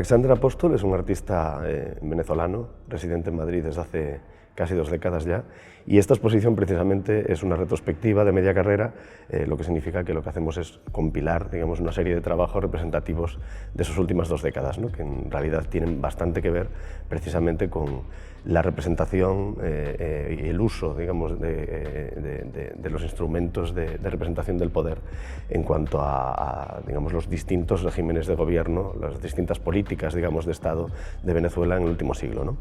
Alexander Apóstol es un artista venezolano, residente en Madrid desde hace casi 2 décadas ya, y esta exposición precisamente es una retrospectiva de media carrera, lo que significa que lo que hacemos es compilar, digamos, una serie de trabajos representativos de sus últimas 2 décadas, ¿no? Que en realidad tienen bastante que ver precisamente con la representación y el uso, digamos, de los instrumentos de representación del poder en cuanto a digamos, los distintos regímenes de gobierno, las distintas políticas, digamos, de Estado de Venezuela en el último siglo, ¿no?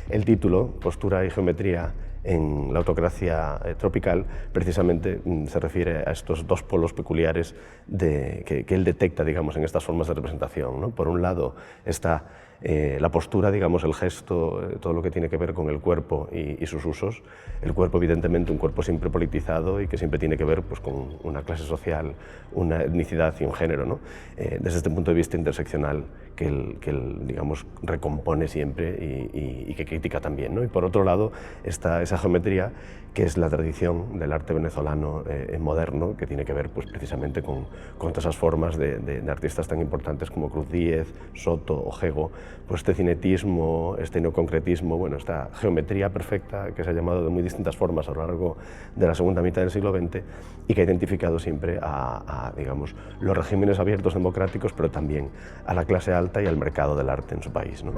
El título, Postura y geometría en la autocracia tropical, precisamente se refiere a estos 2 polos peculiares que él detecta, digamos, en estas formas de representación, ¿no? Por un lado está la postura, digamos, el gesto, todo lo que tiene que ver con el cuerpo y sus usos. El cuerpo, evidentemente, un cuerpo siempre politizado y que siempre tiene que ver, pues, con una clase social, una etnicidad y un género, ¿no? Desde este punto de vista interseccional que él, digamos, recompone siempre y que critica también, ¿no? Y por otro lado está esa geometría que es la tradición del arte venezolano moderno, que tiene que ver, pues, precisamente con todas esas formas de artistas tan importantes como Cruz Díez, Soto o Gego, pues este cinetismo, este neoconcretismo, bueno, esta geometría perfecta que se ha llamado de muy distintas formas a lo largo de la segunda mitad del siglo XX y que ha identificado siempre digamos, los regímenes abiertos democráticos, pero también a la clase alta y al mercado del arte en su país, ¿no?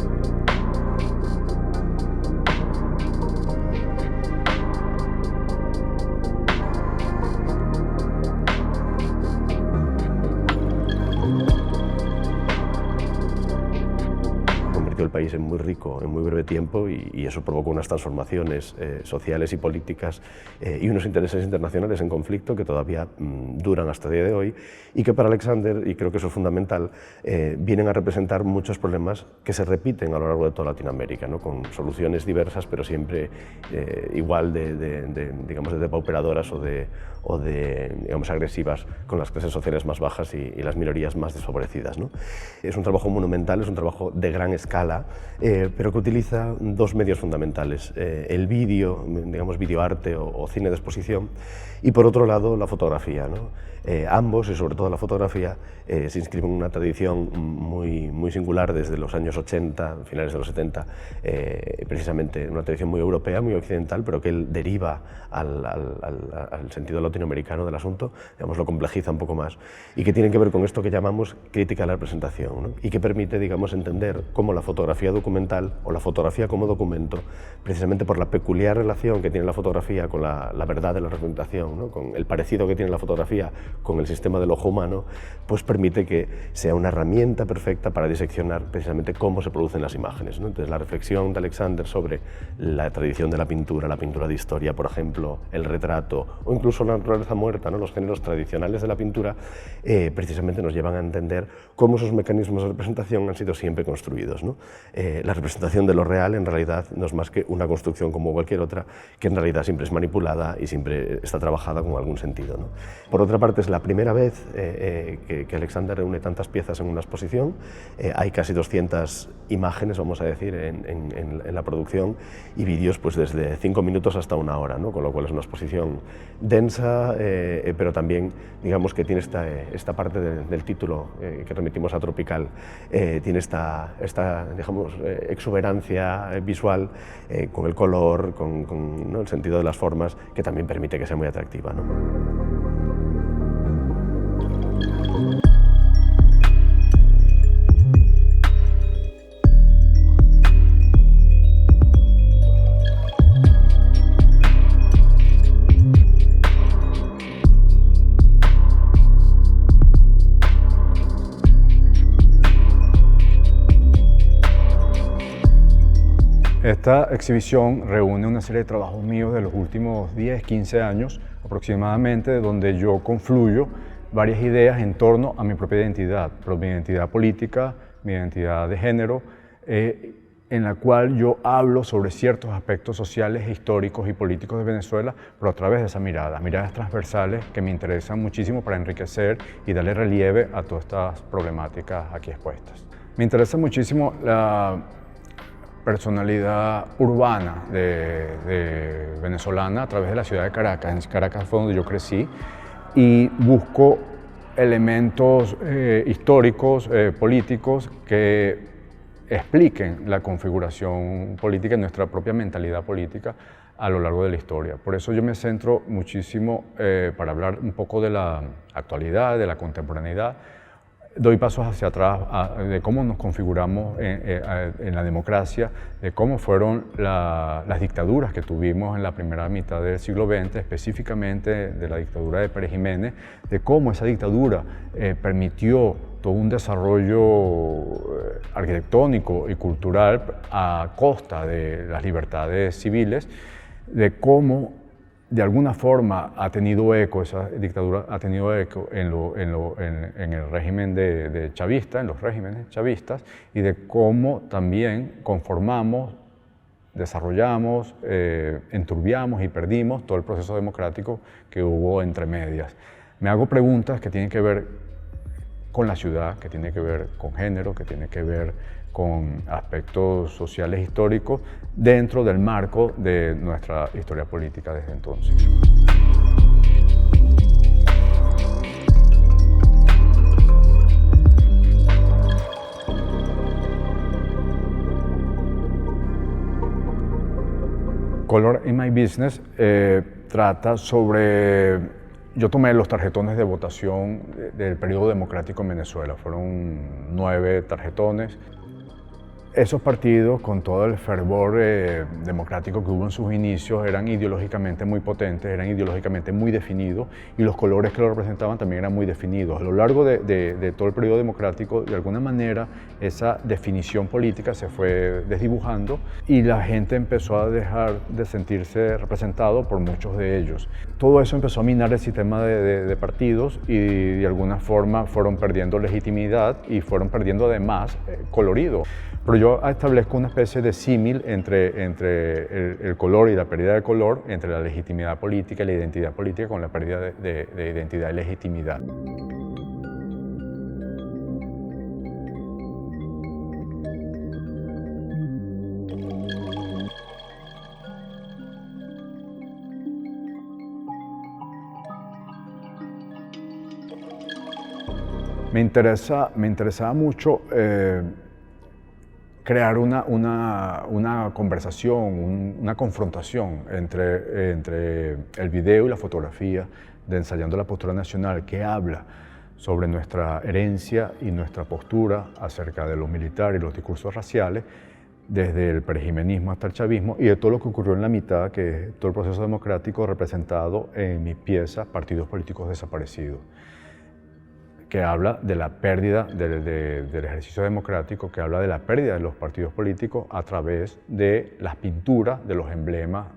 El país es muy rico en muy breve tiempo y eso provocó unas transformaciones sociales y políticas y unos intereses internacionales en conflicto que todavía duran hasta el día de hoy y que para Alexander, y creo que eso es fundamental, vienen a representar muchos problemas que se repiten a lo largo de toda Latinoamérica, ¿no? Con soluciones diversas pero siempre igual digamos, de depauperadoras o de digamos, agresivas con las clases sociales más bajas y las minorías más desfavorecidas, ¿no? Es un trabajo monumental, es un trabajo de gran escala, pero que utiliza 2 medios fundamentales, el vídeo, digamos, videoarte o cine de exposición, y por otro lado la fotografía, ¿no? Ambos, y sobre todo la fotografía, se inscriben en una tradición muy singular desde los años 80, finales de los 70, precisamente una tradición muy europea, muy occidental, pero que él deriva al sentido latinoamericano del asunto, digamos, lo complejiza un poco más, y que tienen que ver con esto que llamamos crítica a la representación, ¿no? Y que permite, digamos, entender cómo la fotografía documental o la fotografía como documento, precisamente por la peculiar relación que tiene la fotografía con la verdad de la representación, ¿no? Con el parecido que tiene la fotografía con el sistema del ojo humano, pues permite que sea una herramienta perfecta para diseccionar precisamente cómo se producen las imágenes, ¿no? Entonces la reflexión de Alexander sobre la tradición de la pintura de historia, por ejemplo, el retrato o incluso la naturaleza muerta, ¿no? Los géneros tradicionales de la pintura, precisamente nos llevan a entender cómo esos mecanismos de representación han sido siempre construidos, ¿no? La representación de lo real en realidad no es más que una construcción como cualquier otra, que en realidad siempre es manipulada y siempre está trabajada con algún sentido, ¿no? Por otra parte, es la primera vez que Alexander reúne tantas piezas en una exposición. Hay casi 200 imágenes, vamos a decir, en la producción, y vídeos pues desde 5 minutos hasta 1 hora, ¿no? Con lo cual es una exposición densa, pero también, digamos, que tiene esta parte del título que remitimos a tropical, tiene esta digamos, exuberancia visual con el color, con, ¿no? el sentido de las formas, que también permite que sea muy atractiva, ¿no? Esta exhibición reúne una serie de trabajos míos de los últimos 10, 15 años aproximadamente, donde yo confluyo varias ideas en torno a mi propia identidad política, mi identidad de género, en la cual yo hablo sobre ciertos aspectos sociales, históricos y políticos de Venezuela, pero a través de esa miradas transversales que me interesan muchísimo para enriquecer y darle relieve a todas estas problemáticas aquí expuestas. Me interesa muchísimo la personalidad urbana de venezolana a través de la ciudad de Caracas. En Caracas fue donde yo crecí y busco elementos históricos, políticos que expliquen la configuración política y nuestra propia mentalidad política a lo largo de la historia. Por eso yo me centro muchísimo para hablar un poco de la actualidad, de la contemporaneidad. Doy pasos hacia atrás de cómo nos configuramos en la democracia, de cómo fueron las dictaduras que tuvimos en la primera mitad del siglo XX, específicamente de la dictadura de Pérez Jiménez, de cómo esa dictadura permitió todo un desarrollo arquitectónico y cultural a costa de las libertades civiles, de cómo de alguna forma ha tenido eco, esa dictadura ha tenido eco en el régimen de chavista, en los regímenes chavistas, y de cómo también conformamos, desarrollamos, enturbiamos y perdimos todo el proceso democrático que hubo entre medias. Me hago preguntas que tienen que ver con la ciudad, que tienen que ver con género, que tienen que ver con aspectos sociales históricos dentro del marco de nuestra historia política desde entonces. Color in My Business trata sobre... Yo tomé los tarjetones de votación del periodo democrático en Venezuela. Fueron 9 tarjetones. Esos partidos, con todo el fervor democrático que hubo en sus inicios, eran ideológicamente muy potentes, eran ideológicamente muy definidos, y los colores que lo representaban también eran muy definidos. A lo largo de todo el periodo democrático, de alguna manera, esa definición política se fue desdibujando y la gente empezó a dejar de sentirse representado por muchos de ellos. Todo eso empezó a minar el sistema de partidos y de alguna forma fueron perdiendo legitimidad y fueron perdiendo además colorido. Pero yo establezco una especie de símil entre el color y la pérdida de color, entre la legitimidad política y la identidad política, con la pérdida de identidad y legitimidad. Me interesaba mucho crear una conversación, una confrontación entre el video y la fotografía de Ensayando la Postura Nacional, que habla sobre nuestra herencia y nuestra postura acerca de lo militar y los discursos raciales, desde el perejimenismo hasta el chavismo, y de todo lo que ocurrió en la mitad, que es todo el proceso democrático representado en mi pieza Partidos Políticos Desaparecidos, que habla de la pérdida del ejercicio democrático, que habla de la pérdida de los partidos políticos a través de las pinturas de los emblemas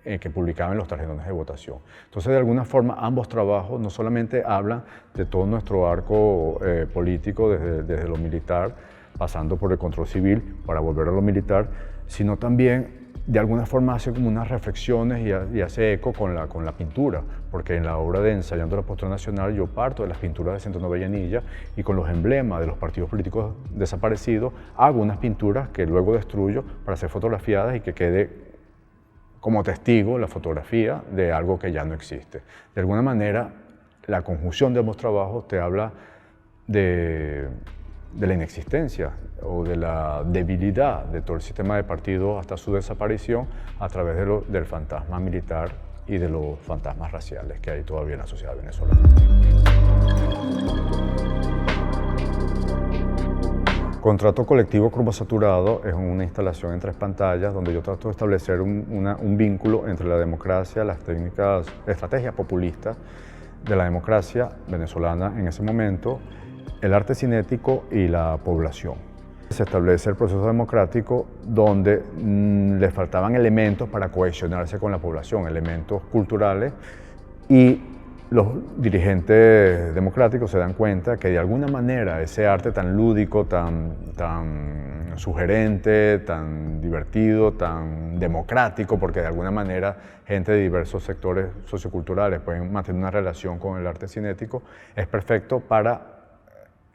que publicaban en los tarjetones de votación. Entonces, de alguna forma, ambos trabajos no solamente hablan de todo nuestro arco político desde lo militar, pasando por el control civil para volver a lo militar, sino también de alguna forma hace como unas reflexiones y hace eco con la pintura, porque en la obra de Ensayando la Postura Nacional yo parto de las pinturas de Centeno Avellanilla y con los emblemas de los partidos políticos desaparecidos hago unas pinturas que luego destruyo para ser fotografiadas y que quede como testigo la fotografía de algo que ya no existe. De alguna manera, la conjunción de ambos trabajos te habla de la inexistencia o de la debilidad de todo el sistema de partidos hasta su desaparición a través del fantasma militar y de los fantasmas raciales que hay todavía en la sociedad venezolana. Contrato colectivo cromosaturado es una instalación en 3 pantallas donde yo trato de establecer un vínculo entre la democracia, las estrategias populistas de la democracia venezolana en ese momento, el arte cinético y la población. Se establece el proceso democrático donde le faltaban elementos para cohesionarse con la población, elementos culturales, y los dirigentes democráticos se dan cuenta que de alguna manera ese arte tan lúdico, tan sugerente, tan divertido, tan democrático, porque de alguna manera gente de diversos sectores socioculturales pueden mantener una relación con el arte cinético, es perfecto para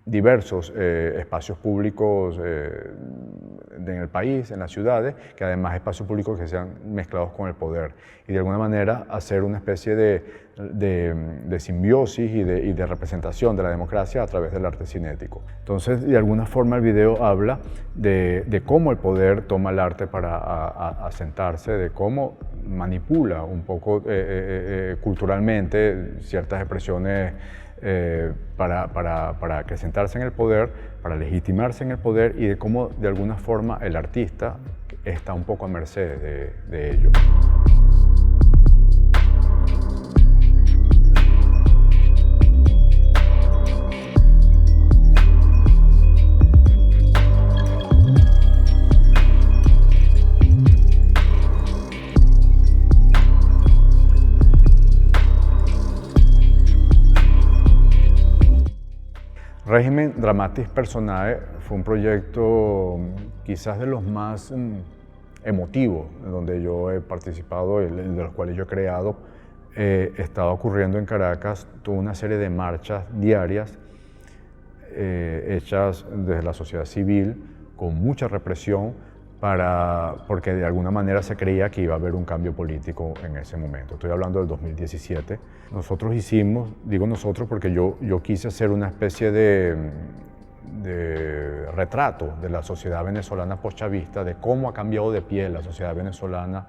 diversos espacios públicos en el país, en las ciudades, que además espacios públicos que sean mezclados con el poder y de alguna manera hacer una especie de simbiosis y de representación de la democracia a través del arte cinético. Entonces, de alguna forma el video habla de cómo el poder toma el arte para asentarse, de cómo manipula un poco culturalmente ciertas expresiones para acrecentarse en el poder, para legitimarse en el poder y de cómo de alguna forma el artista está un poco a merced de ello. Régimen Dramatis Personae fue un proyecto quizás de los más emotivos, donde yo he participado y de los cuales yo he creado. Estaba ocurriendo en Caracas toda una serie de marchas diarias hechas desde la sociedad civil, con mucha represión, porque de alguna manera se creía que iba a haber un cambio político en ese momento. Estoy hablando del 2017. Nosotros hicimos, digo nosotros porque yo quise hacer una especie de retrato de la sociedad venezolana postchavista, de cómo ha cambiado de piel la sociedad venezolana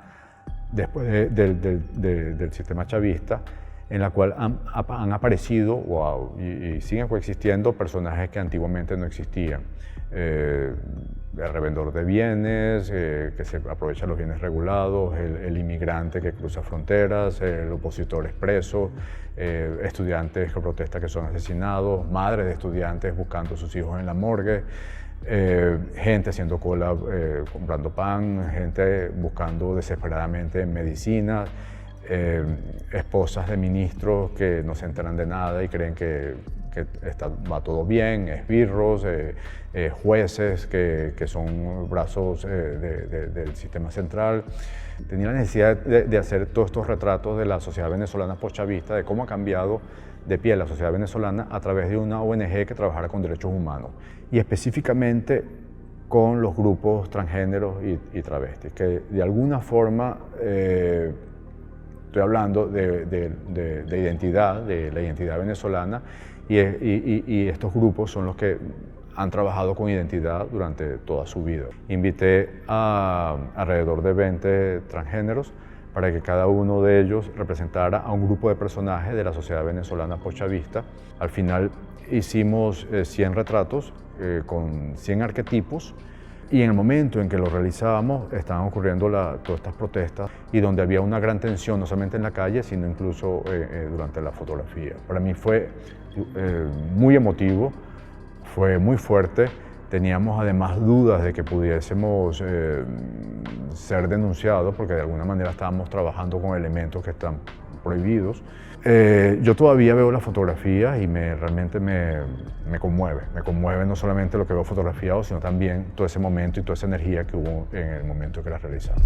después del sistema chavista, en la cual han aparecido y siguen coexistiendo personajes que antiguamente no existían. El revendedor de bienes, que se aprovecha los bienes regulados, el inmigrante que cruza fronteras, el opositor expreso, estudiantes que protestan que son asesinados, madres de estudiantes buscando a sus hijos en la morgue, gente haciendo cola comprando pan, gente buscando desesperadamente medicinas, esposas de ministros que no se enteran de nada y creen que va todo bien, esbirros, jueces que son brazos del sistema central. Tenía la necesidad de hacer todos estos retratos de la sociedad venezolana postchavista, de cómo ha cambiado de piel la sociedad venezolana a través de una ONG que trabajara con derechos humanos y específicamente con los grupos transgéneros y travestis, que de alguna forma estoy hablando de identidad, de la identidad venezolana, y estos grupos son los que han trabajado con identidad durante toda su vida. Invité a alrededor de 20 transgéneros para que cada uno de ellos representara a un grupo de personajes de la sociedad venezolana postchavista. Al final hicimos 100 retratos con 100 arquetipos, y en el momento en que lo realizábamos estaban ocurriendo todas estas protestas y donde había una gran tensión, no solamente en la calle, sino incluso durante la fotografía. Para mí fue muy emotivo, fue muy fuerte. Teníamos además dudas de que pudiésemos ser denunciados porque de alguna manera estábamos trabajando con elementos que están prohibidos. Yo todavía veo las fotografías y realmente me conmueve no solamente lo que veo fotografiado, sino también todo ese momento y toda esa energía que hubo en el momento que las realizamos.